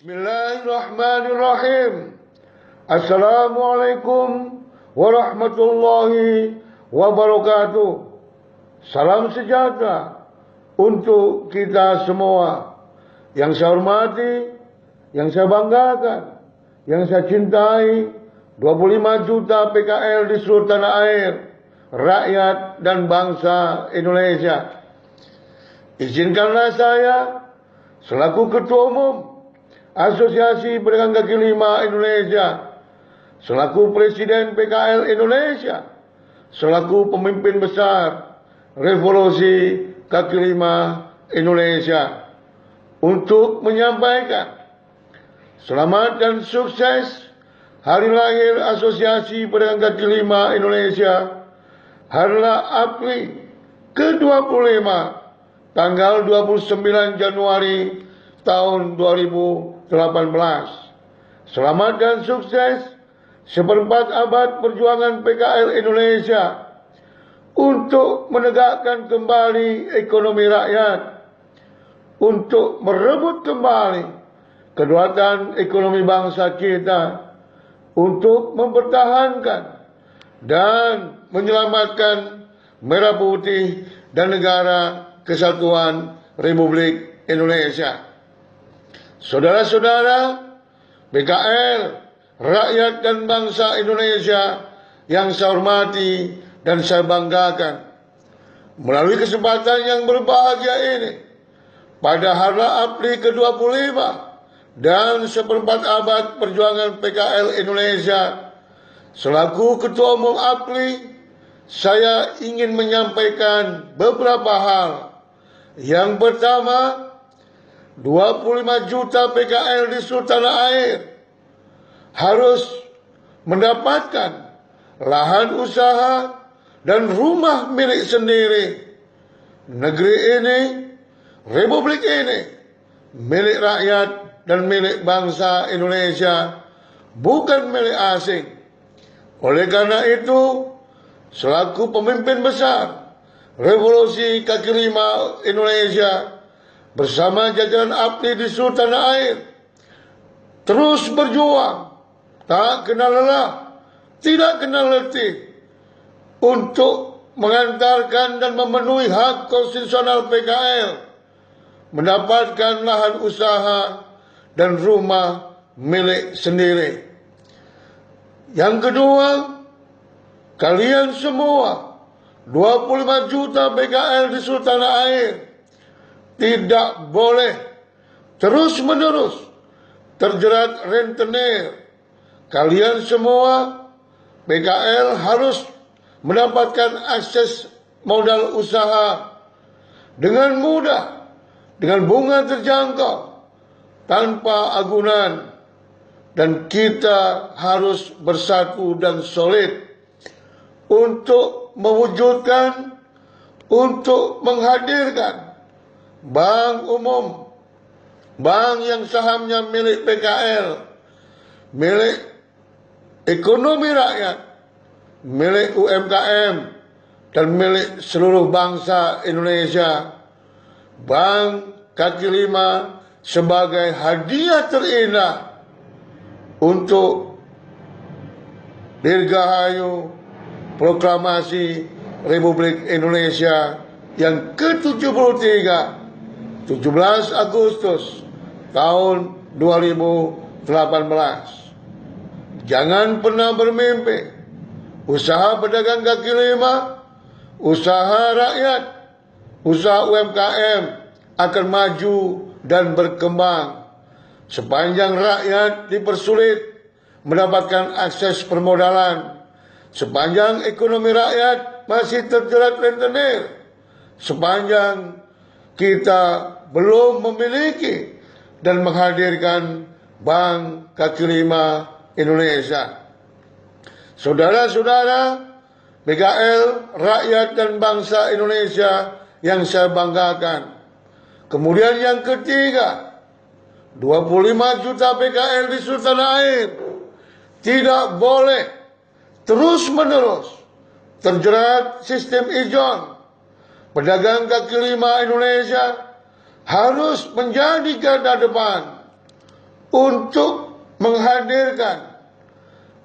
Bismillahirrahmanirrahim. Assalamualaikum warahmatullahi wabarakatuh. Salam sejahtera untuk kita semua. Yang saya hormati, yang saya banggakan, yang saya cintai, 25 juta PKL di seluruh tanah air, rakyat dan bangsa Indonesia. Izinkanlah saya selaku Ketua Umum Asosiasi Pedagang Kaki Lima Indonesia, selaku Presiden PKL Indonesia, selaku pemimpin besar Revolusi Kaki Lima Indonesia, untuk menyampaikan selamat dan sukses Hari Lahir Asosiasi Pedagang Kaki Lima Indonesia, Harlah APRI ke-25, tanggal 29 Januari tahun 2018. Selamat dan sukses seperempat abad perjuangan PKL Indonesia untuk menegakkan kembali ekonomi rakyat, untuk merebut kembali kedaulatan ekonomi bangsa kita, untuk mempertahankan dan menyelamatkan merah putih dan negara kesatuan Republik Indonesia. Saudara-saudara PKL, rakyat dan bangsa Indonesia yang saya hormati dan saya banggakan, melalui kesempatan yang berbahagia ini, pada Harlah APRI ke-25 dan seperempat abad perjuangan PKL Indonesia, selaku Ketua Umum APRI, saya ingin menyampaikan beberapa hal. Yang pertama, 25 juta PKL di seluruh tanah air harus mendapatkan lahan usaha dan rumah milik sendiri. Negeri ini, Republik ini, milik rakyat dan milik bangsa Indonesia, bukan milik asing. Oleh karena itu, selaku pemimpin besar Revolusi Kaki Lima Indonesia bersama jajaran APRI di seluruh tanah air, terus berjuang, tak kenal lelah, tidak kenal letih, untuk mengantarkan dan memenuhi hak konstitusional PKL, mendapatkan lahan usaha dan rumah milik sendiri. Yang kedua, kalian semua 25 juta PKL di seluruh tanah air tidak boleh terus-menerus terjerat rentenir. Kalian semua PKL harus mendapatkan akses modal usaha dengan mudah, dengan bunga terjangkau, tanpa agunan. Dan kita harus bersatu dan solid untuk mewujudkan, untuk menghadirkan bank umum, bank yang sahamnya milik PKL, milik ekonomi rakyat, milik UMKM, dan milik seluruh bangsa Indonesia. Bank Kaki Lima sebagai hadiah terindah untuk Dirgahayu Proklamasi Republik Indonesia yang ke-73, 17 Agustus tahun 2018. Jangan pernah bermimpi usaha pedagang kaki lima, usaha rakyat, usaha UMKM akan maju dan berkembang sepanjang rakyat dipersulit mendapatkan akses permodalan, sepanjang ekonomi rakyat masih terjerat rentenir, sepanjang kita belum memiliki dan menghadirkan Bank Kaki Lima Indonesia. Saudara-saudara PKL, rakyat dan bangsa Indonesia yang saya banggakan. Kemudian yang ketiga, 25 juta PKL di seluruh tanah air tidak boleh terus-menerus terjerat sistem ijon. Pedagang kaki lima Indonesia harus menjadi garda depan untuk menghadirkan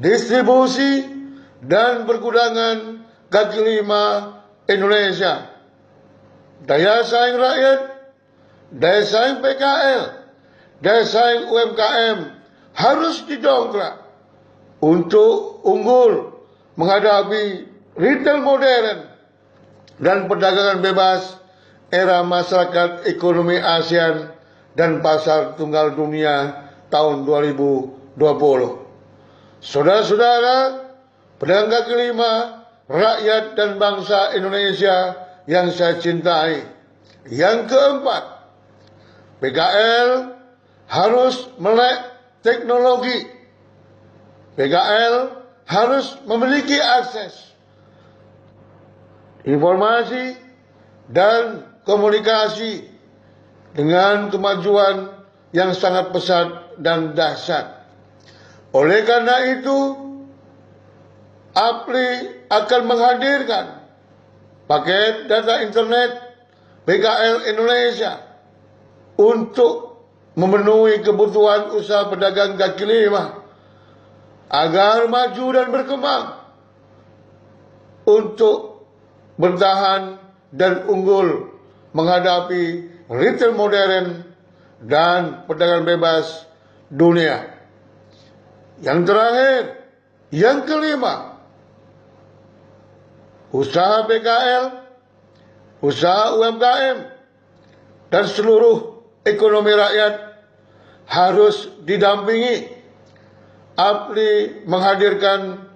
distribusi dan pergudangan kaki lima Indonesia. Daya saing rakyat, daya saing PKL, daya saing UMKM harus didongkrak untuk unggul menghadapi retail modern dan perdagangan bebas era masyarakat ekonomi ASEAN dan pasar tunggal dunia tahun 2020. Saudara-saudara, pedagang kaki lima, rakyat dan bangsa Indonesia yang saya cintai. Yang keempat, PKL harus melek teknologi. PKL harus memiliki akses informasi dan komunikasi dengan kemajuan yang sangat pesat dan dahsyat. Oleh karena itu, APLI akan menghadirkan paket data internet PKL Indonesia untuk memenuhi kebutuhan usaha pedagang kaki lima agar maju dan berkembang untuk bertahan dan unggul menghadapi retail modern dan perdagangan bebas dunia. Yang terakhir, yang kelima, usaha PKL, usaha UMKM, dan seluruh ekonomi rakyat harus didampingi. APLI menghadirkan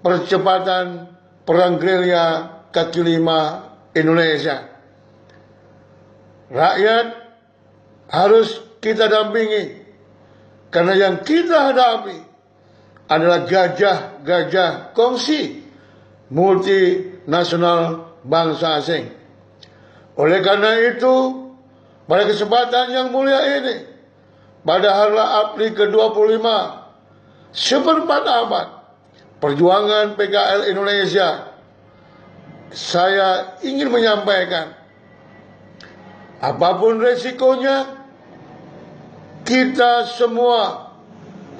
percepatan perang gerilya kaki lima Indonesia. Rakyat harus kita dampingi karena yang kita hadapi adalah gajah-gajah kongsi multinasional bangsa asing. Oleh karena itu, pada kesempatan yang mulia ini, pada hari APLI ke-25, seperempat abad perjuangan PKL Indonesia, saya ingin menyampaikan, apapun resikonya, kita semua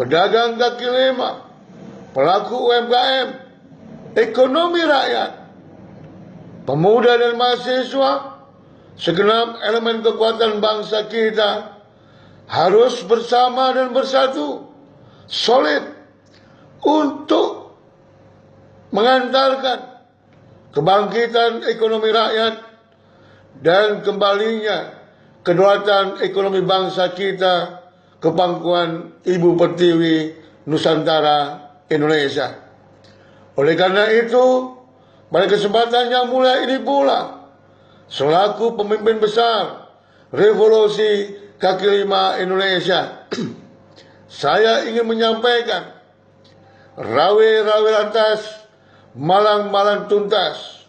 pedagang kaki lima, pelaku UMKM, ekonomi rakyat, pemuda dan mahasiswa, segenap elemen kekuatan bangsa kita harus bersama dan bersatu, solid untuk mengantarkan kebangkitan ekonomi rakyat dan kembalinya kedaulatan ekonomi bangsa kita ke pangkuan Ibu Pertiwi Nusantara Indonesia. Oleh karena itu, pada kesempatan yang mulia ini pula, selaku pemimpin besar Revolusi Kaki Lima Indonesia, saya ingin menyampaikan, rawe-rawe lantas, malang-malang tuntas,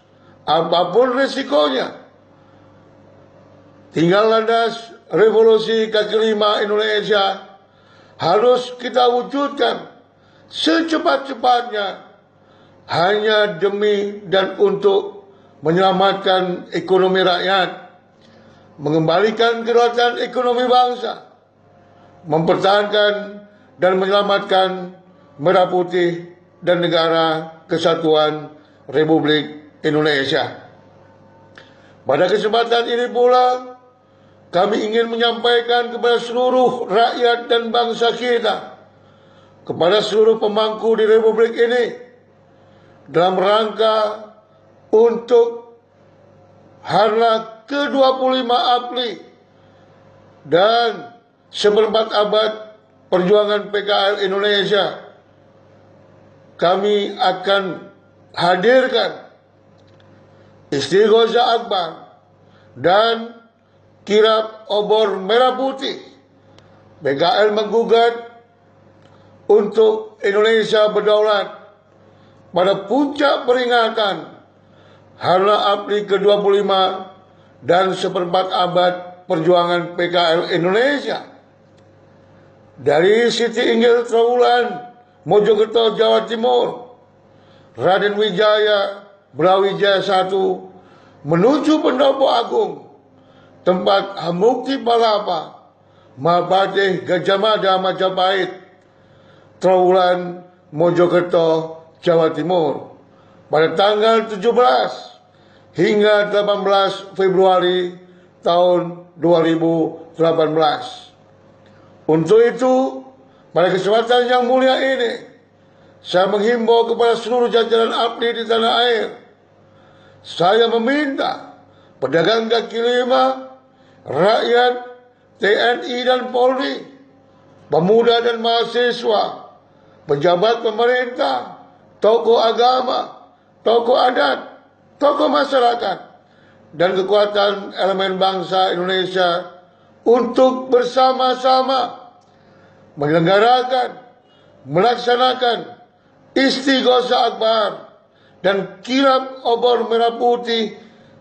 apapun resikonya, tinggal landas Revolusi Kaki Lima Indonesia harus kita wujudkan secepat-cepatnya hanya demi dan untuk menyelamatkan ekonomi rakyat, mengembalikan kedaulatan ekonomi bangsa, mempertahankan dan menyelamatkan Merah Putih dan Negara Kesatuan Republik Indonesia. Pada kesempatan ini pula, kami ingin menyampaikan kepada seluruh rakyat dan bangsa kita, kepada seluruh pemangku di Republik ini, dalam rangka untuk Harlah ke-25 APLI dan seperempat abad perjuangan PKL Indonesia, kami akan hadirkan Istighosa Akbar dan kirap obor merah putih. PKL menggugat untuk Indonesia berdaulat pada puncak peringatan Harlah APLI ke-25 dan seperempat abad perjuangan PKL Indonesia. Dari Siti Inggil Trawulan, Mojokerto, Jawa Timur, Raden Wijaya Brawijaya I menuju Pendopo Agung, tempat Hamukti Palapa, Mabadeh Gajah Mada Majapahit, Trawulan, Mojokerto, Jawa Timur pada tanggal 17 hingga 18 Februari tahun 2018. Untuk itu, pada kesempatan yang mulia ini, saya menghimbau kepada seluruh jajaran APRI di tanah air. Saya meminta pedagang kaki lima, rakyat, TNI dan Polri, pemuda dan mahasiswa, pejabat pemerintah, tokoh agama, tokoh adat, tokoh masyarakat, dan kekuatan elemen bangsa Indonesia untuk bersama-sama menyelenggarakan, melaksanakan Istighosah Akbar dan kirap obor merah putih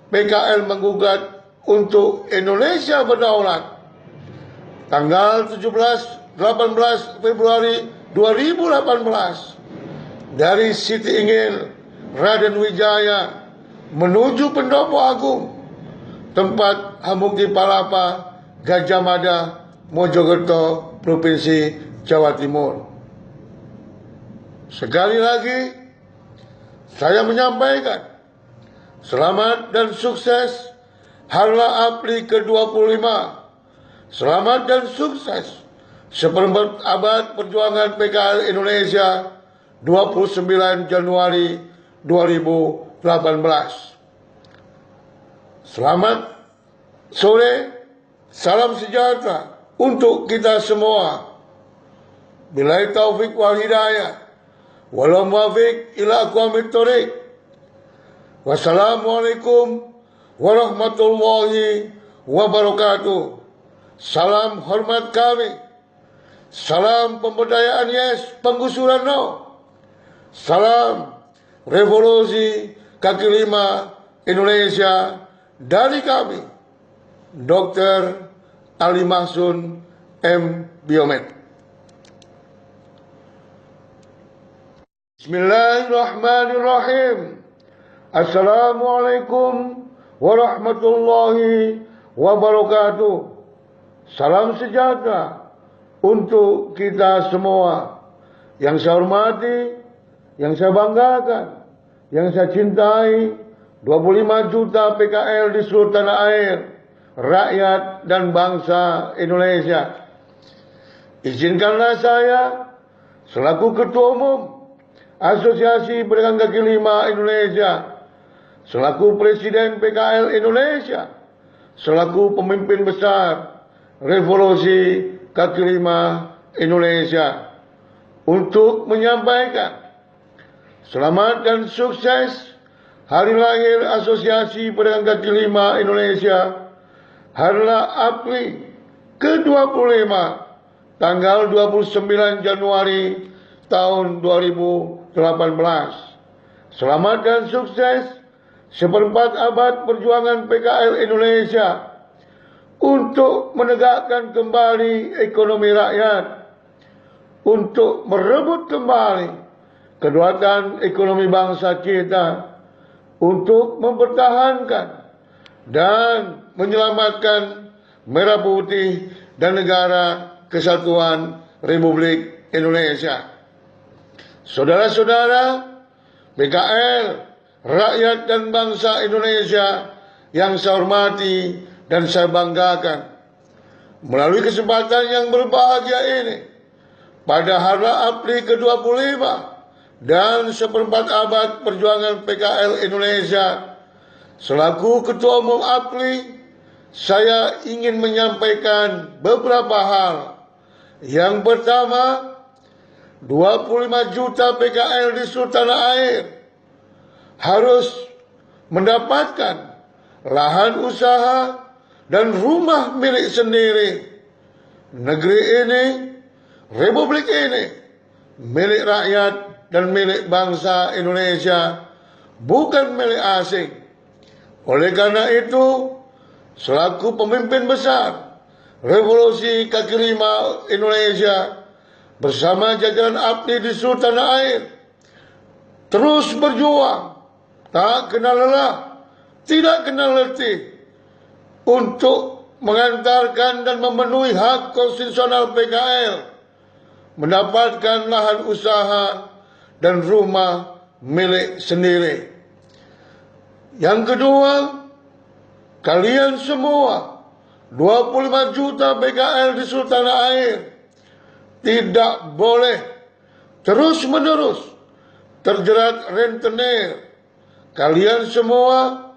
PKL menggugat untuk Indonesia berdaulat tanggal 18 Februari 2018 dari Siti Ingil, Raden Wijaya menuju Pendopo Agung, tempat Hamuki Palapa, Gajah Mada, Mojokerto, Provinsi Jawa Timur. Sekali lagi, saya menyampaikan selamat dan sukses Harlah APRI ke-25. Selamat dan sukses seperempat abad perjuangan PKL Indonesia 29 Januari 2018. Selamat sore, salam sejahtera untuk kita semua. Billahi taufik wal hidayah. Walau muwafiq ila aqwamit thoriq. Wassalamualaikum warahmatullahi wabarakatuh. Salam hormat kami. Salam pemberdayaan yes, penggusuran no. Salam revolusi kaki lima Indonesia dari kami, Dr. Ali Mahsun M. Biomed. Bismillahirrahmanirrahim. Assalamualaikum warahmatullahi wabarakatuh. Salam sejahtera untuk kita semua. Yang saya hormati, yang saya banggakan, yang saya cintai, 25 juta PKL di seluruh tanah air, rakyat dan bangsa Indonesia. Izinkanlah saya selaku Ketua Umum Asosiasi Pedagang Kaki Lima Indonesia, selaku Presiden PKL Indonesia, selaku pemimpin besar Revolusi Kaki Lima Indonesia, untuk menyampaikan selamat dan sukses Hari Lahir Asosiasi Pedagang Kaki Lima Indonesia, Harlah APRI ke-25, tanggal 29 Januari tahun 2018. Selamat dan sukses seperempat abad perjuangan PKL Indonesia untuk menegakkan kembali ekonomi rakyat, untuk merebut kembali kedaulatan ekonomi bangsa kita, untuk mempertahankan dan menyelamatkan merah putih dan negara kesatuan Republik Indonesia. Saudara-saudara PKL, rakyat dan bangsa Indonesia yang saya hormati dan saya banggakan, melalui kesempatan yang berbahagia ini, pada Harlah APRI ke-25 dan seperempat abad perjuangan PKL Indonesia, selaku Ketua Umum APRI, saya ingin menyampaikan beberapa hal. Yang pertama, 25 juta PKL di seluruh tanah air harus mendapatkan lahan usaha dan rumah milik sendiri. Negeri ini, Republik ini, milik rakyat dan milik bangsa Indonesia, bukan milik asing. Oleh karena itu, selaku pemimpin besar Revolusi Kaki Lima Indonesia bersama jajaran APRI di seluruh tanah air, terus berjuang, tak kenal lelah, tidak kenal letih, untuk mengantarkan dan memenuhi hak konstitusional PKL mendapatkan lahan usaha dan rumah milik sendiri. Yang kedua, kalian semua 25 juta PKL di seluruh tanah air tidak boleh terus-menerus terjerat rentenir. Kalian semua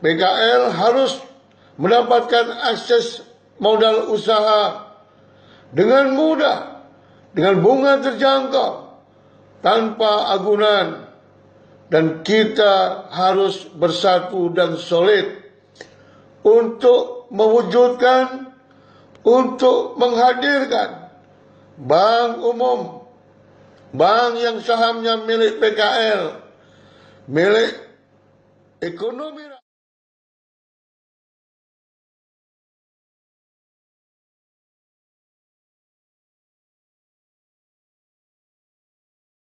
PKL harus mendapatkan akses modal usaha dengan mudah, dengan bunga terjangkau, tanpa agunan. Dan kita harus bersatu dan solid untuk mewujudkan, untuk menghadirkan bank umum, bank yang sahamnya milik PKL, milik ekonomi